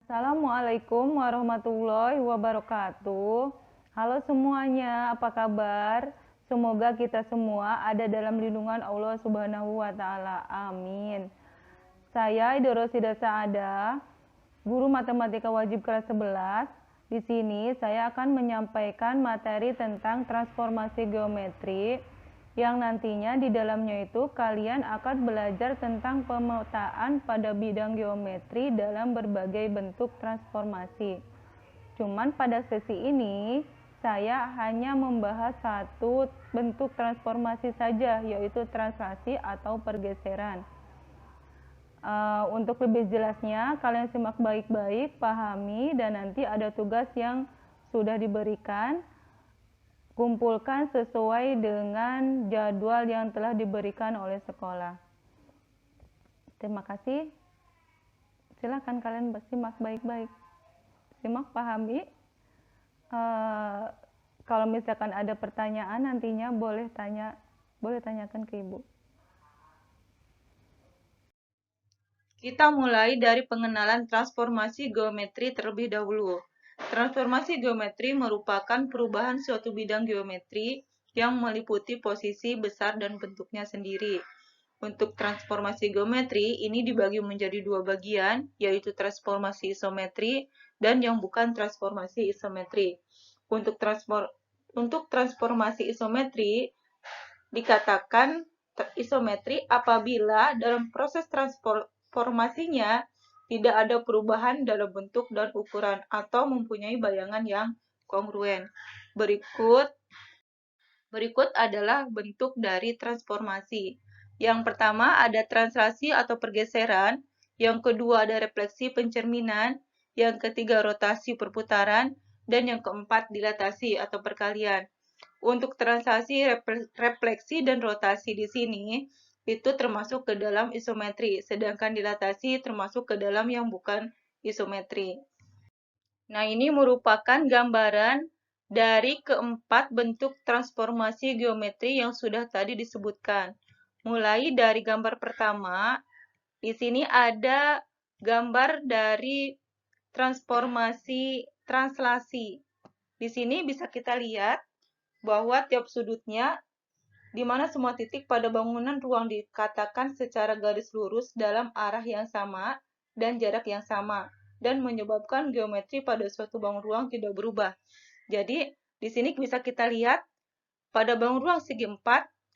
Assalamualaikum warahmatullahi wabarakatuh. Halo semuanya, apa kabar? Semoga kita semua ada dalam lindungan Allah Subhanahu wa taala. Amin. Saya Idorosida Saada, guru matematika wajib kelas 11. Di sini saya akan menyampaikan materi tentang transformasi geometri yang nantinya di dalamnya itu kalian akan belajar tentang pemetaan pada bidang geometri dalam berbagai bentuk transformasi. Cuman pada sesi ini saya hanya membahas satu bentuk transformasi saja, yaitu translasi atau pergeseran. Untuk lebih jelasnya kalian simak baik-baik, pahami, dan nanti ada tugas yang sudah diberikan. Kumpulkan sesuai dengan jadwal yang telah diberikan oleh sekolah. Terima kasih. Silakan kalian simak baik-baik. Simak, pahami. Kalau misalkan ada pertanyaan nantinya boleh tanyakan ke Ibu. Kita mulai dari pengenalan transformasi geometri terlebih dahulu. Transformasi geometri merupakan perubahan suatu bidang geometri yang meliputi posisi, besar, dan bentuknya sendiri. Untuk transformasi geometri, ini dibagi menjadi dua bagian, yaitu transformasi isometri dan yang bukan transformasi isometri. Untuk transformasi isometri, dikatakan isometri apabila dalam proses transformasinya tidak ada perubahan dalam bentuk dan ukuran atau mempunyai bayangan yang kongruen. Berikut adalah bentuk dari transformasi. Yang pertama ada translasi atau pergeseran, yang kedua ada refleksi pencerminan, yang ketiga rotasi perputaran, dan yang keempat dilatasi atau perkalian. Untuk translasi, refleksi, dan rotasi di sini itu termasuk ke dalam isometri, sedangkan dilatasi termasuk ke dalam yang bukan isometri. Nah, ini merupakan gambaran dari keempat bentuk transformasi geometri yang sudah tadi disebutkan. Mulai dari gambar pertama, di sini ada gambar dari transformasi translasi. Di sini bisa kita lihat bahwa tiap sudutnya, di mana semua titik pada bangunan ruang dikatakan secara garis lurus dalam arah yang sama dan jarak yang sama, dan menyebabkan geometri pada suatu bangun ruang tidak berubah. Jadi, di sini bisa kita lihat pada bangun ruang segi 4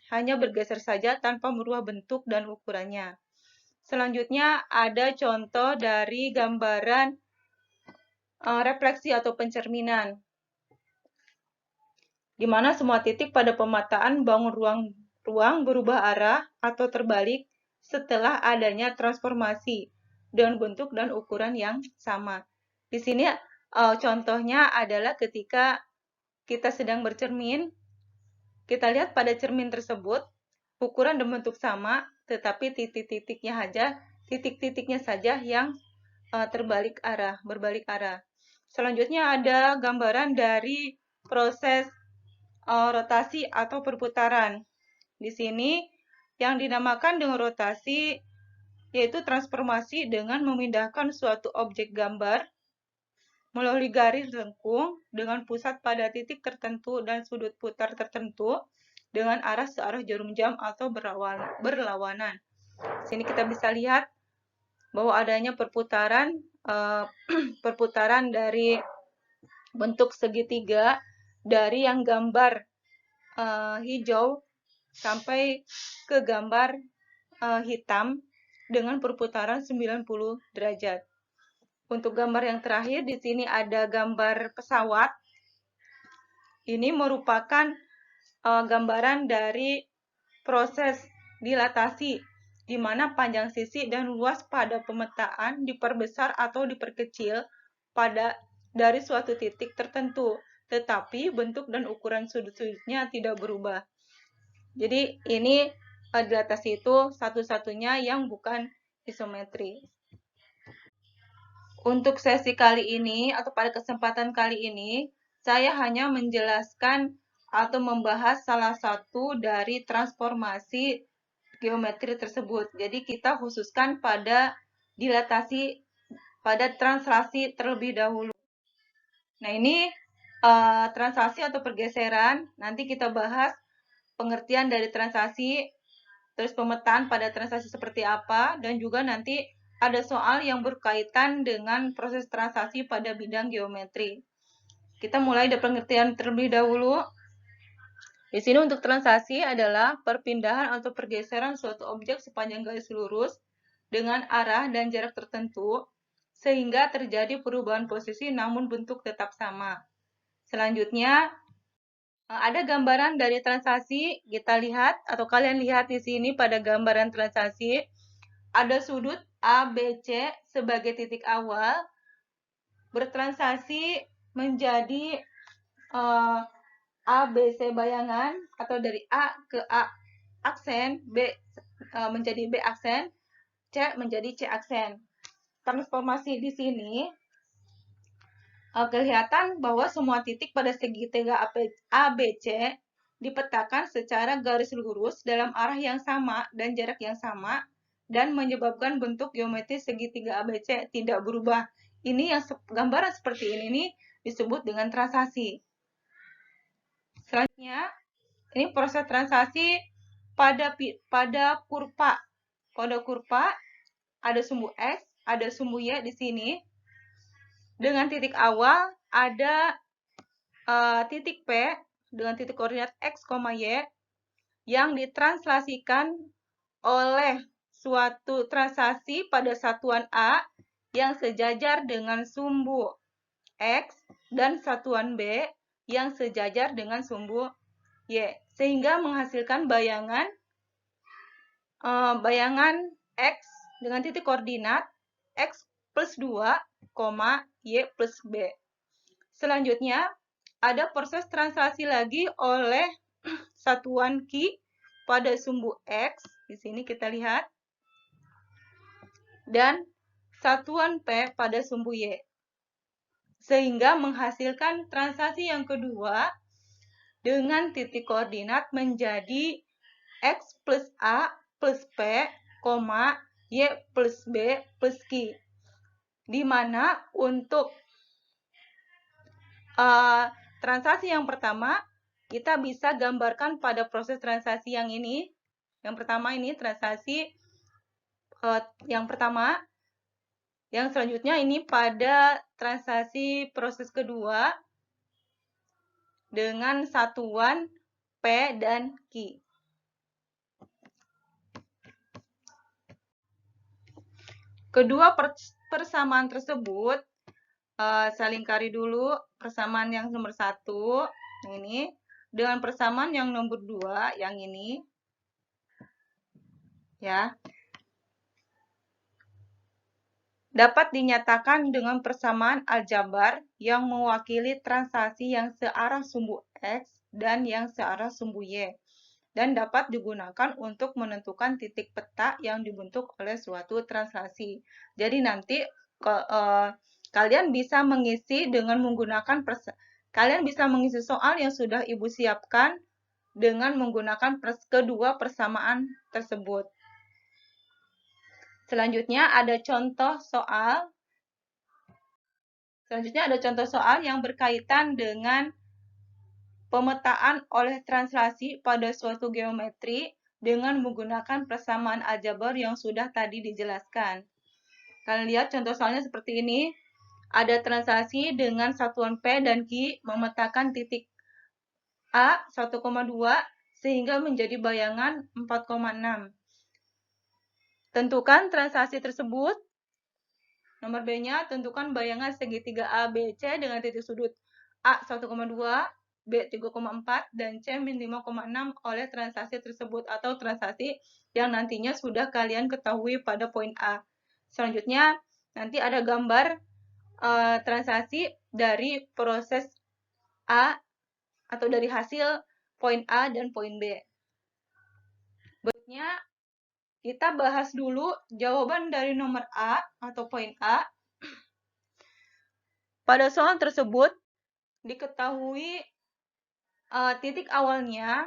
hanya bergeser saja tanpa merubah bentuk dan ukurannya. Selanjutnya ada contoh dari gambaran refleksi atau pencerminan, di mana semua titik pada pemataan bangun ruang berubah arah atau terbalik setelah adanya transformasi dengan bentuk dan ukuran yang sama. Di sini contohnya adalah ketika kita sedang bercermin, kita lihat pada cermin tersebut ukuran dan bentuk sama, tetapi titik-titiknya saja yang berbalik arah. Selanjutnya ada gambaran dari proses rotasi atau perputaran. Di sini yang dinamakan dengan rotasi yaitu transformasi dengan memindahkan suatu objek gambar melalui garis lengkung dengan pusat pada titik tertentu dan sudut putar tertentu dengan arah searah jarum jam atau berlawanan. Di sini kita bisa lihat bahwa adanya perputaran dari bentuk segitiga dari yang gambar hijau sampai ke gambar hitam dengan perputaran 90 derajat. Untuk gambar yang terakhir, di sini ada gambar pesawat. Ini merupakan gambaran dari proses dilatasi, di mana panjang sisi dan luas pada pemetaan diperbesar atau diperkecil dari suatu titik tertentu, tetapi bentuk dan ukuran sudut-sudutnya tidak berubah. Jadi ini dilatasi itu satu-satunya yang bukan isometri. Untuk sesi kali ini atau pada kesempatan kali ini, saya hanya menjelaskan atau membahas salah satu dari transformasi geometri tersebut. Jadi kita khususkan pada dilatasi pada translasi terlebih dahulu. Nah, ini translasi atau pergeseran. Nanti kita bahas pengertian dari translasi, terus pemetaan pada translasi seperti apa, dan juga nanti ada soal yang berkaitan dengan proses translasi pada bidang geometri. Kita mulai dari pengertian terlebih dahulu. Di sini untuk translasi adalah perpindahan atau pergeseran suatu objek sepanjang garis lurus dengan arah dan jarak tertentu sehingga terjadi perubahan posisi namun bentuk tetap sama. Selanjutnya ada gambaran dari translasi, kita lihat atau kalian lihat di sini pada gambaran translasi ada sudut A, B, C sebagai titik awal bertranslasi menjadi A, B, C bayangan atau dari A ke A aksen, B menjadi B aksen, C menjadi C aksen. Transformasi di sini kelihatan bahwa semua titik pada segitiga ABC dipetakan secara garis lurus dalam arah yang sama dan jarak yang sama dan menyebabkan bentuk geometris segitiga ABC tidak berubah. Ini yang gambaran seperti ini nih disebut dengan translasi. Selanjutnya, ini proses translasi pada kurva. Pada kurva ada sumbu X, ada sumbu Y di sini. Dengan titik awal ada titik P dengan titik koordinat X, Y yang ditranslasikan oleh suatu translasi pada satuan A yang sejajar dengan sumbu X dan satuan B yang sejajar dengan sumbu Y, sehingga menghasilkan bayangan X dengan titik koordinat X plus 2, Y plus B. Selanjutnya, ada proses translasi lagi oleh satuan Q pada sumbu X, di sini kita lihat, dan satuan P pada sumbu Y, sehingga menghasilkan translasi yang kedua dengan titik koordinat menjadi X plus A plus P, Y plus B plus Q, di mana untuk translasi yang pertama kita bisa gambarkan pada proses translasi yang ini. Yang pertama ini translasi yang pertama. Yang selanjutnya ini pada translasi proses kedua dengan satuan P dan Q. Kedua persamaan tersebut, saya lingkari dulu persamaan yang nomor 1, yang ini, dengan persamaan yang nomor 2, yang ini. Ya. Dapat dinyatakan dengan persamaan aljabar yang mewakili translasi yang searah sumbu X dan yang searah sumbu Y, dan dapat digunakan untuk menentukan titik peta yang dibentuk oleh suatu translasi. Jadi nanti kalian bisa mengisi dengan menggunakan kalian bisa mengisi soal yang sudah Ibu siapkan dengan menggunakan kedua persamaan tersebut. Selanjutnya ada contoh soal. Yang berkaitan dengan pemetaan oleh translasi pada suatu geometri dengan menggunakan persamaan aljabar yang sudah tadi dijelaskan. Kalian lihat contoh soalnya seperti ini. Ada translasi dengan satuan P dan Q memetakan titik A 1,2 sehingga menjadi bayangan 4,6. Tentukan translasi tersebut. Nomor B-nya, tentukan bayangan segitiga ABC dengan titik sudut A 1,2, B 3,4, dan C min 5,6 oleh translasi tersebut atau translasi yang nantinya sudah kalian ketahui pada poin A. Selanjutnya, nanti ada gambar translasi dari proses A atau dari hasil poin A dan poin B. Berikutnya, kita bahas dulu jawaban dari nomor A atau poin A. Pada soal tersebut, diketahui titik awalnya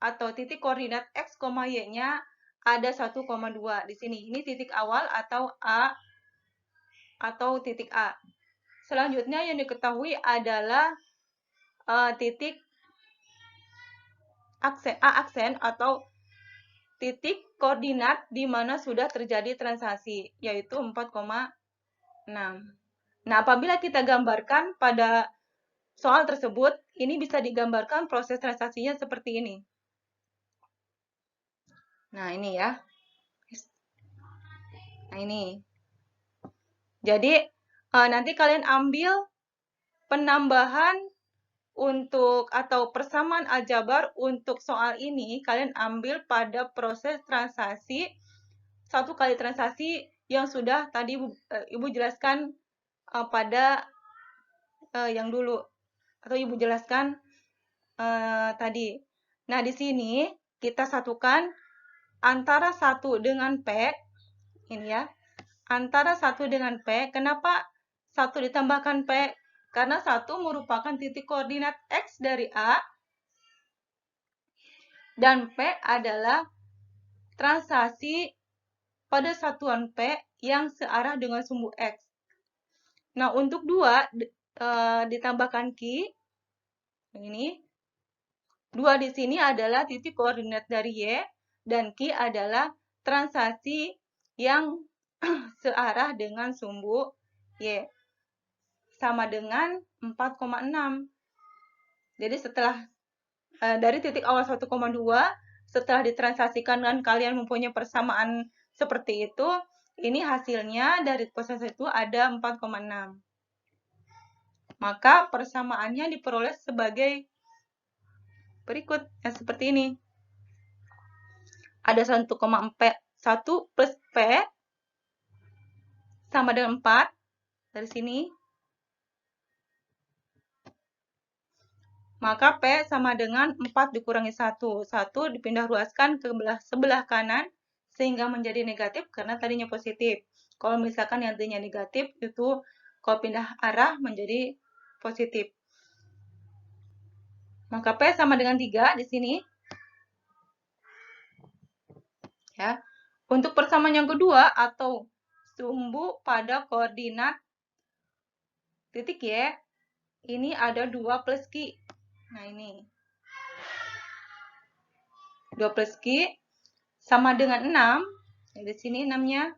atau titik koordinat X, Y-nya ada 1,2 di sini. Ini titik awal atau A atau titik A. Selanjutnya yang diketahui adalah titik aksen atau titik koordinat di mana sudah terjadi transaksi, yaitu 4,6. Nah, apabila kita gambarkan pada soal tersebut, ini bisa digambarkan proses transaksinya seperti ini. Nah, ini ya. Nah, ini. Jadi, nanti kalian ambil penambahan untuk atau persamaan aljabar untuk soal ini, kalian ambil pada proses transaksi, satu kali transaksi yang sudah tadi Ibu jelaskan pada yang dulu, atau Ibu jelaskan tadi. Nah, di sini kita satukan antara 1 dengan P, ini ya, antara 1 dengan P. Kenapa 1 ditambahkan P? Karena 1 merupakan titik koordinat X dari A, dan P adalah transaksi pada satuan P yang searah dengan sumbu X. Nah, untuk 2 ditambahkan Q, ini. 2 di sini adalah titik koordinat dari Y, dan Q adalah transaksi yang searah dengan sumbu Y. Sama dengan 4,6. Jadi setelah dari titik awal 1,2, setelah ditransaksikan dan kalian mempunyai persamaan seperti itu, ini hasilnya dari proses itu ada 4,6. Maka persamaannya diperoleh sebagai berikut, seperti ini. Ada 1,1 plus P sama dengan 4 dari sini. Maka P sama dengan 4 dikurangi 1. 1 dipindah ruaskan ke sebelah kanan sehingga menjadi negatif karena tadinya positif. Kalau misalkan yang tadinya negatif, itu kalau pindah arah menjadi positif. Maka P sama dengan 3 di sini. Ya. Untuk persamaan yang kedua atau sumbu pada koordinat titik Y, ini ada 2 plus Q. Nah, ini. 2 plus Q sama dengan 6. Ya, di sini 6-nya.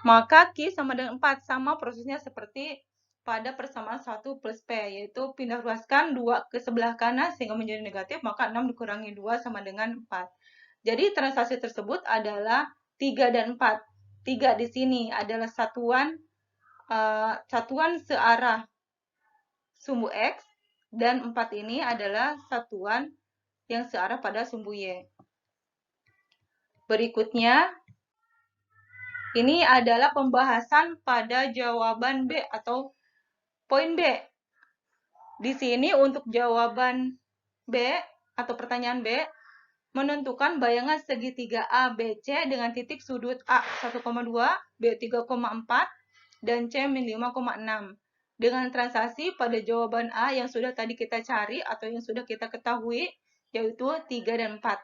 Maka Q sama dengan 4. Sama prosesnya seperti pada persamaan 1 plus P, yaitu pindah ruaskan 2 ke sebelah kanan sehingga menjadi negatif, maka 6 dikurangi 2 sama dengan 4. Jadi transaksi tersebut adalah 3 dan 4. 3 di sini adalah satuan searah sumbu X, dan 4 ini adalah satuan yang searah pada sumbu Y. Berikutnya, ini adalah pembahasan pada jawaban B atau poin B. Di sini untuk jawaban B atau pertanyaan B, menentukan bayangan segitiga ABC dengan titik sudut A 1,2, B 3,4, dan C min 5,6. Dengan transaksi pada jawaban A yang sudah tadi kita cari atau yang sudah kita ketahui, yaitu 3 dan 4.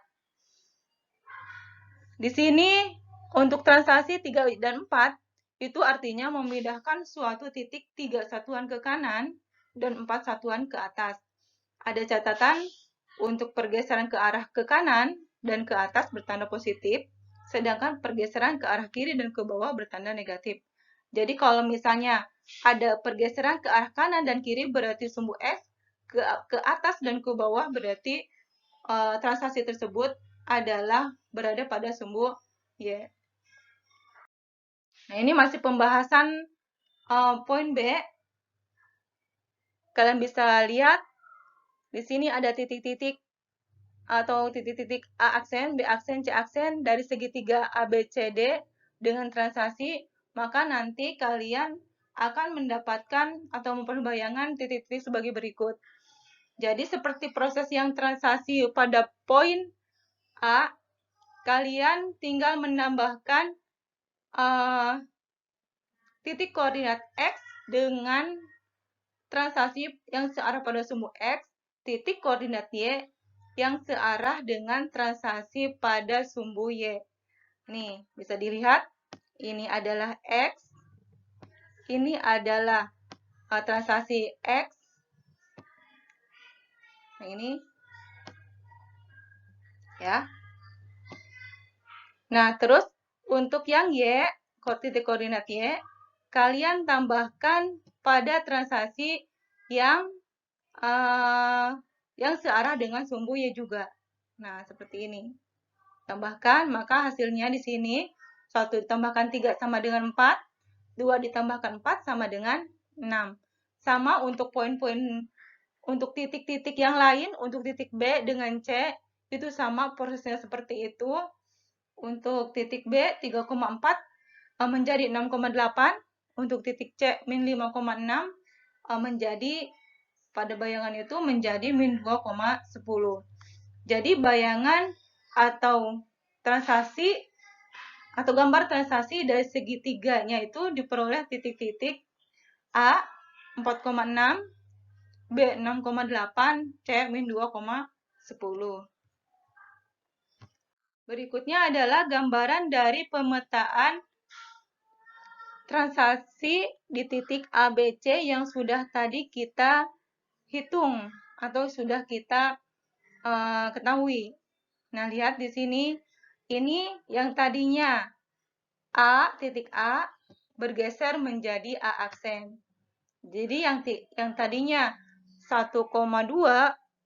Di sini untuk transaksi 3 dan 4, itu artinya memindahkan suatu titik 3 satuan ke kanan dan 4 satuan ke atas. Ada catatan untuk pergeseran ke arah ke kanan dan ke atas bertanda positif, sedangkan pergeseran ke arah kiri dan ke bawah bertanda negatif. Jadi kalau misalnya ada pergeseran ke arah kanan dan kiri berarti sumbu X, ke atas dan ke bawah berarti transaksi tersebut adalah berada pada sumbu Y. Nah, ini masih pembahasan poin B. Kalian bisa lihat di sini ada titik-titik atau titik-titik A aksen, B aksen, C aksen dari segitiga ABCD dengan transaksi, maka nanti kalian akan mendapatkan atau memperbayangkan titik-titik sebagai berikut. Jadi seperti proses yang transaksi pada poin A, kalian tinggal menambahkan titik koordinat X dengan transaksi yang searah pada sumbu X, titik koordinat Y yang searah dengan transaksi pada sumbu Y. Nih, bisa dilihat, ini adalah X, ini adalah transaksi X. Nah, ini ya. Nah, terus untuk yang Y, titik koordinat Y, kalian tambahkan pada transaksi yang searah dengan sumbu Y juga. Nah, seperti ini. Tambahkan, maka hasilnya di sini 1 ditambahkan 3 sama dengan 4, 2 ditambahkan 4 sama dengan 6. Sama untuk poin-poin, untuk titik-titik yang lain, untuk titik B dengan C, itu sama prosesnya seperti itu. Untuk titik B 3,4 menjadi 6,8. Untuk titik C min 5,6 menjadi, pada bayangan itu menjadi min 2,10. Jadi bayangan atau transaksi atau gambar transaksi dari segitiganya itu diperoleh titik-titik A 4,6, B 6,8, C min 2,10. Berikutnya adalah gambaran dari pemetaan transaksi di titik ABC yang sudah tadi kita hitung atau sudah kita ketahui. Nah, lihat di sini, ini yang tadinya A, titik A, bergeser menjadi A aksen. Jadi yang tadinya 1,2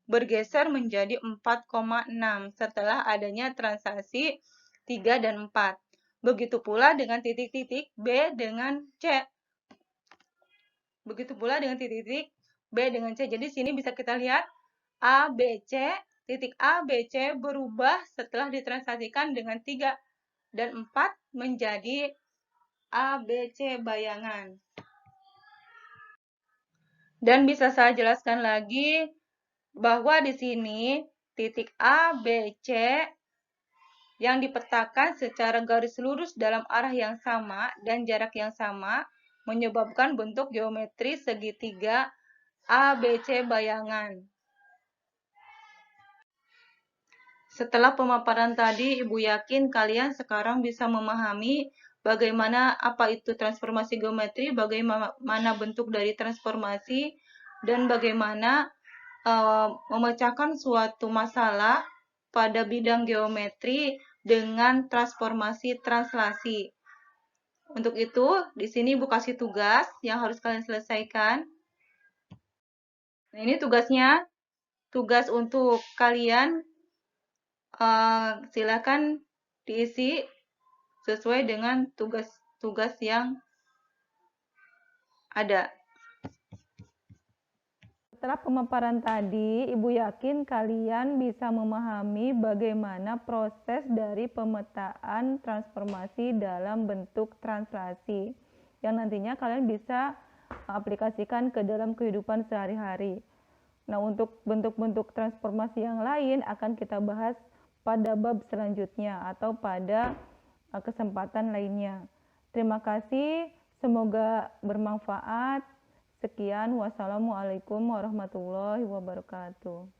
bergeser menjadi 4,6 setelah adanya transaksi 3 dan 4. Begitu pula dengan titik-titik B dengan C. Begitu pula dengan titik-titik B dengan C. Jadi sini bisa kita lihat A, B, C, titik A, B, C berubah setelah ditransaksikan dengan 3 dan 4 menjadi A, B, C bayangan. Dan bisa saya jelaskan lagi bahwa di sini titik A, B, C yang dipetakan secara garis lurus dalam arah yang sama dan jarak yang sama menyebabkan bentuk geometri segitiga A, B, C bayangan. Setelah pemaparan tadi, Ibu yakin kalian sekarang bisa memahami bagaimana apa itu transformasi geometri, bagaimana bentuk dari transformasi, dan bagaimana memecahkan suatu masalah pada bidang geometri dengan transformasi translasi. Untuk itu, di sini Ibu kasih tugas yang harus kalian selesaikan. Nah, ini tugasnya, tugas untuk kalian. Silakan diisi sesuai dengan tugas-tugas yang ada. Setelah pemaparan tadi, Ibu yakin kalian bisa memahami bagaimana proses dari pemetaan transformasi dalam bentuk translasi yang nantinya kalian bisa aplikasikan ke dalam kehidupan sehari-hari. Nah, untuk bentuk-bentuk transformasi yang lain akan kita bahas pada bab selanjutnya atau pada kesempatan lainnya. Terima kasih, semoga bermanfaat. Sekian, wassalamualaikum warahmatullahi wabarakatuh.